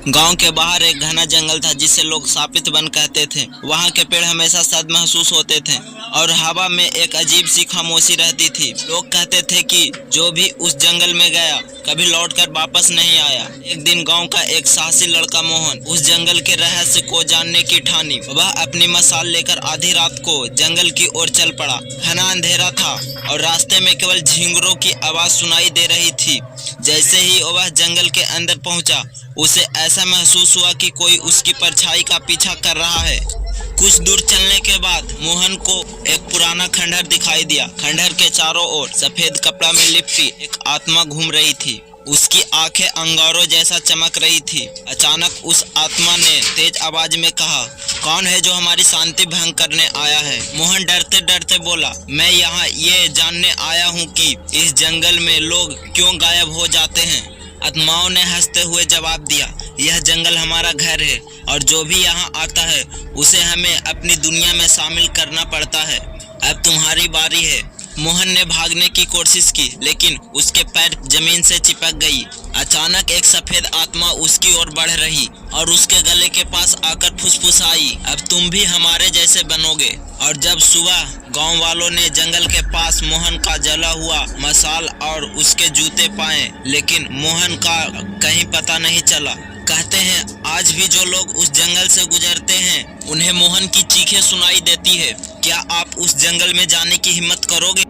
गांव के बाहर एक घना जंगल था जिसे लोग शापित वन कहते थे। वहां के पेड़ हमेशा सद महसूस होते थे और हवा में एक अजीब सी खामोशी रहती थी। लोग कहते थे कि जो भी उस जंगल में गया कभी लौटकर वापस नहीं आया। एक दिन गांव का एक साहसी लड़का मोहन उस जंगल के रहस्य को जानने की ठानी। वह अपनी मशाल लेकर आधी रात को जंगल की ओर चल पड़ा। घना अंधेरा था और रास्ते में केवल झिंगुरों की आवाज सुनाई दे रही थी। जैसे ही वह जंगल के अंदर पहुंचा, उसे ऐसा महसूस हुआ कि कोई उसकी परछाई का पीछा कर रहा है। कुछ दूर चलने के बाद मोहन को एक पुराना खंडहर दिखाई दिया। खंडहर के चारों ओर सफेद कपड़ा में लिपटी एक आत्मा घूम रही थी। उसकी आंखें अंगारों जैसा चमक रही थी। अचानक उस आत्मा ने तेज आवाज में कहा, कौन है जो हमारी शांति भंग करने आया है? मोहन डरते डरते बोला, मैं यहाँ ये जानने आया हूँ कि इस जंगल में लोग क्यों गायब हो जाते हैं। आत्माओं ने हंसते हुए जवाब दिया, यह जंगल हमारा घर है और जो भी यहाँ आता है उसे हमें अपनी दुनिया में शामिल करना पड़ता है। अब तुम्हारी बारी है। मोहन ने भागने की कोशिश की, लेकिन उसके पैर जमीन से चिपक गई। अचानक एक सफेद आत्मा उसकी ओर बढ़ रही और उसके गले के पास आकर फुसफुसाई, अब तुम भी हमारे जैसे बनोगे। और जब सुबह गांव वालों ने जंगल के पास मोहन का जला हुआ मशाल और उसके जूते पाए, लेकिन मोहन का कहीं पता नहीं चला। कहते हैं आज भी जो लोग उस जंगल से गुजरते हैं उन्हें मोहन की चीखें सुनाई देती है। क्या आप उस जंगल में जाने की हिम्मत करोगे?